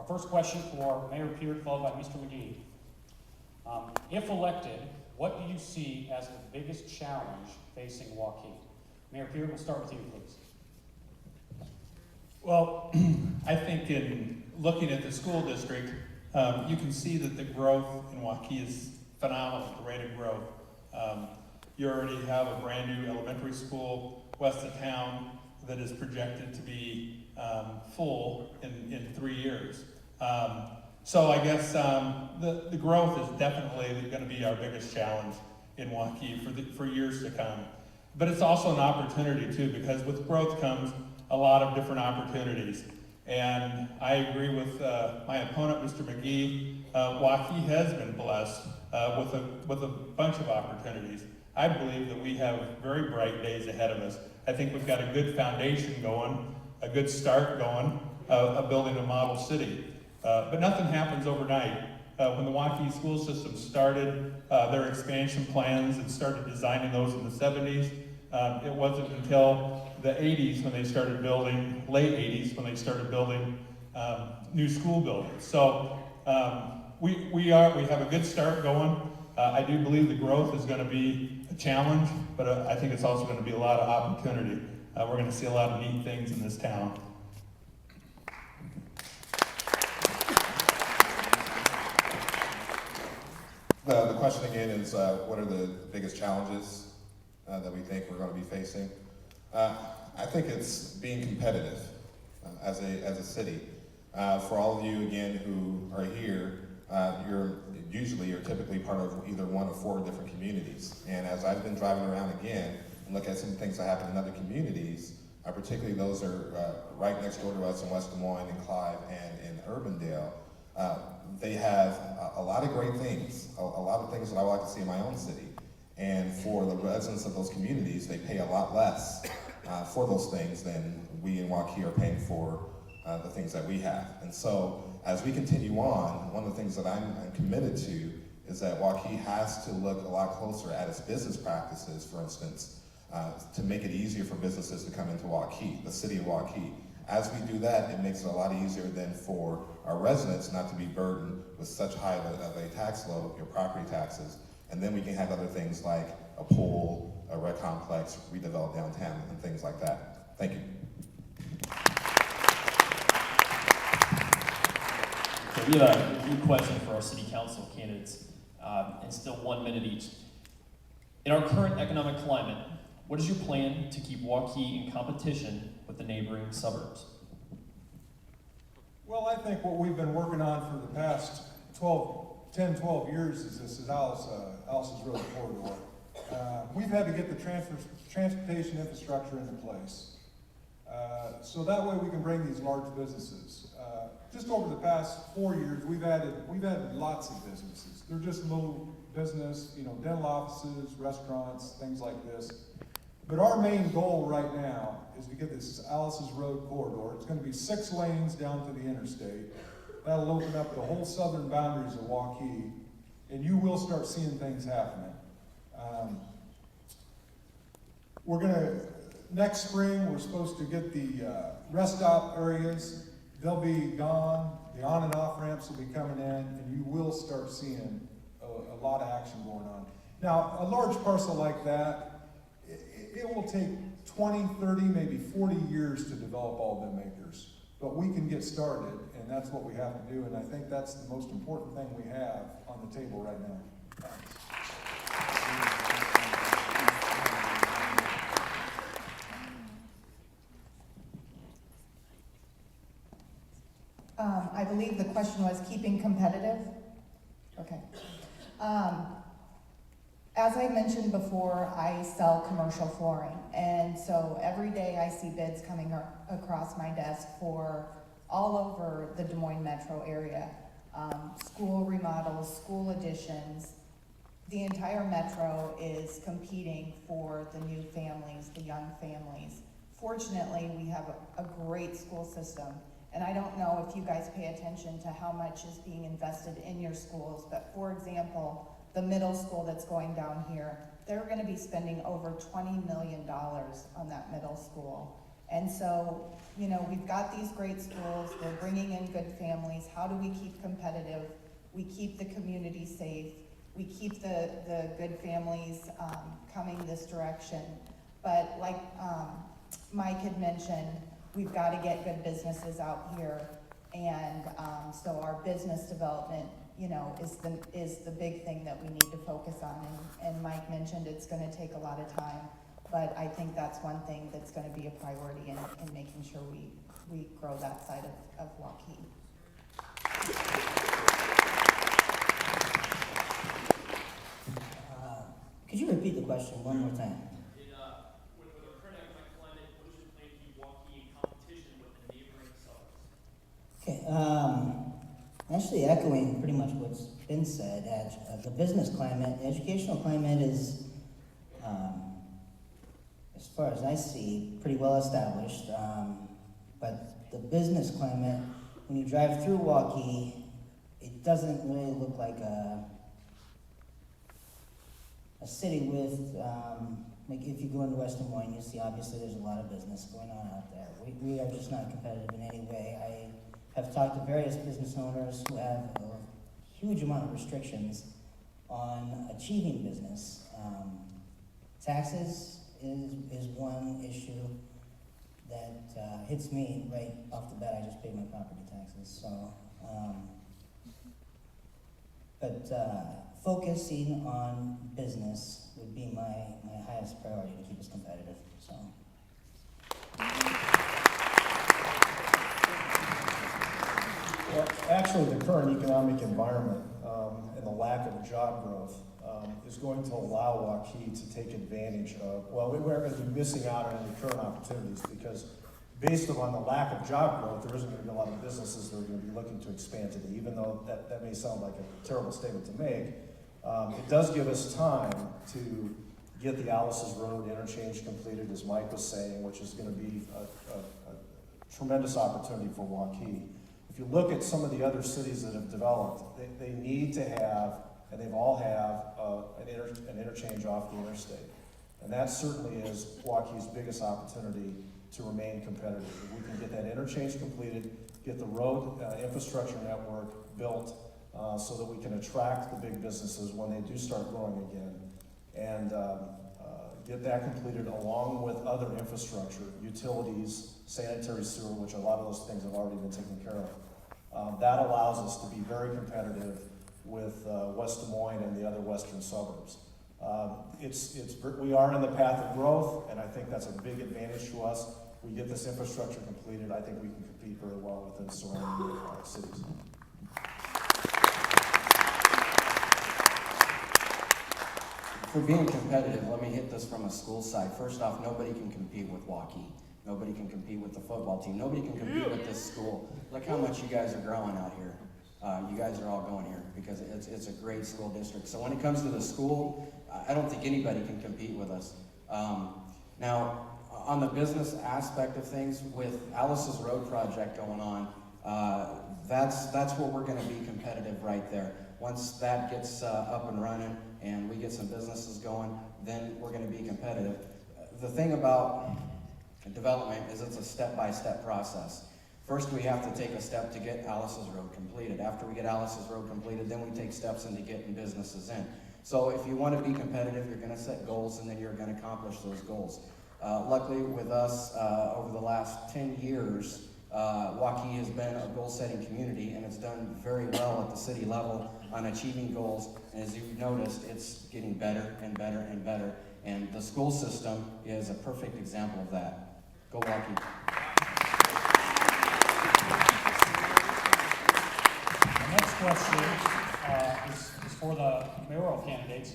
Our first question for Mayor Peard, followed by Mr. McGee. If elected, what do you see as the biggest challenge facing Waukee? Mayor Peard, we'll start with you, please. Well, I think in looking at the school district, you can see that the growth in Waukee is phenomenal, the rate of growth. You already have a brand new elementary school west of town that is projected to be full in 3 years. So I guess the growth is definitely going to be our biggest challenge in Waukee for years to come. But it's also an opportunity too, because with growth comes a lot of different opportunities. And I agree with my opponent, Mr. McGee. Waukee has been blessed with a bunch of opportunities. I believe that we have very bright days ahead of us. I think we've got a good foundation going, a good start going, of building a model city. But nothing happens overnight. When the Waukee school system started their expansion plans and started designing those in the 70s, it wasn't until the 80s when they started building, late 80s when they started building new school buildings. So we have a good start going. I do believe the growth is going to be a challenge, but I think it's also going to be a lot of opportunity. We're going to see a lot of neat things in this town. The question again is, what are the biggest challenges that we think we're going to be facing? I think it's being competitive as a city. For all of you again who are here, you're typically part of either one of 4 different communities. And as I've been driving around again and look at some things that happen in other communities, particularly those that are right next door to us in West Des Moines and Clive and in Urbandale, they have a lot of great things, a lot of things that I would like to see in my own city. And for the residents of those communities, they pay a lot less for those things than we in Waukee are paying for the things that we have. And so as we continue on, one of the things that I'm committed to is that Waukee has to look a lot closer at its business practices, for instance, to make it easier for businesses to come into Waukee, the city of Waukee. As we do that, it makes it a lot easier then for our residents not to be burdened with such high of a tax load, your property taxes, and then we can have other things like a pool, a rec complex, redevelop downtown, and things like that. Thank you. So we have a few questions for our city council candidates, and still 1 minute each. In our current economic climate, what is your plan to keep Waukee in competition with the neighboring suburbs? Well, I think what we've been working on for the past 10, 12 years is this Alice's Road corridor. We've had to get the transportation infrastructure into place. So that way we can bring these large businesses. Just over the past 4 years, we've added lots of businesses. They're just little business, dental offices, restaurants, things like this. But our main goal right now is to get this Alice's Road corridor. It's going to be 6 lanes down to the interstate. That'll open up the whole southern boundaries of Waukee, and you will start seeing things happening. Next spring, we're supposed to get the rest stop areas. They'll be gone. The on and off ramps will be coming in, and you will start seeing a lot of action going on. Now, a large parcel like that, it will take 20, 30, maybe 40 years to develop all them acres. But we can get started, and that's what we have to do, and I think that's the most important thing we have on the table right now. Thanks. I believe the question was keeping competitive. Okay. As I mentioned before, I sell commercial flooring, and so every day I see bids coming across my desk for all over the Des Moines metro area. School remodels, school additions. The entire metro is competing for the new families, the young families. Fortunately, we have a great school system, and I don't know if you guys pay attention to how much is being invested in your schools, but for example, the middle school that's going down here, they're going to be spending over $20 million on that middle school. And so, you know, we've got these great schools, we're bringing in good families. How do we keep competitive? We keep the community safe. We keep the good families coming this direction. But like Mike had mentioned, we've got to get good businesses out here. And so our business development, you know, is the big thing that we need to focus on. And Mike mentioned it's going to take a lot of time. But I think that's one thing that's going to be a priority in making sure we grow that side of Waukee. Could you repeat the question one more time? With our current economic climate, what is your plan to keep Waukee in competition with the neighboring suburbs? Okay, actually echoing pretty much what's been said, the business climate, the educational climate is, as far as I see, pretty well established. But the business climate, when you drive through Waukee, it doesn't really look like a city with, like if you go into West Des Moines, you see obviously there's a lot of business going on out there. We are just not competitive in any way. I have talked to various business owners who have a huge amount of restrictions on achieving business. Taxes is one issue that hits me right off the bat. I just paid my property taxes, so. Focusing on business would be my highest priority to keep us competitive, so. Well, actually, the current economic environment and the lack of job growth is going to allow Waukee to take advantage of, well, we're going to be missing out on any current opportunities because based upon the lack of job growth, there isn't going to be a lot of businesses that are going to be looking to expand today, even though that may sound like a terrible statement to make. It does give us time to get the Alice's Road interchange completed, as Mike was saying, which is going to be a tremendous opportunity for Waukee. If you look at some of the other cities that have developed, they need to have, and they've all have, an interchange off the interstate. And that certainly is Waukee's biggest opportunity to remain competitive. If we can get that interchange completed, get the road infrastructure network built so that we can attract the big businesses when they do start growing again, and get that completed along with other infrastructure, utilities, sanitary sewer, which a lot of those things have already been taken care of. That allows us to be very competitive with West Des Moines and the other western suburbs. We are in the path of growth, and I think that's a big advantage to us. We get this infrastructure completed, I think we can compete very well within surrounding cities. For being competitive, let me hit this from a school side. First off, nobody can compete with Waukee. Nobody can compete with the football team. Nobody can compete with this school. Look how much you guys are growing out here. You guys are all going here because it's a great school district. So when it comes to the school, I don't think anybody can compete with us. Now, on the business aspect of things, with Alice's Road project going on, that's where we're going to be competitive right there. Once that gets up and running and we get some businesses going, then we're going to be competitive. The thing about development is it's a step-by-step process. First, we have to take a step to get Alice's Road completed. After we get Alice's Road completed, then we take steps into getting businesses in. So if you want to be competitive, you're going to set goals and then you're going to accomplish those goals. Luckily with us, over the last 10 years, Waukee has been a goal-setting community and it's done very well at the city level on achieving goals. And as you've noticed, it's getting better and better and better. And the school system is a perfect example of that. Go Waukee. The next question is for the mayoral candidates.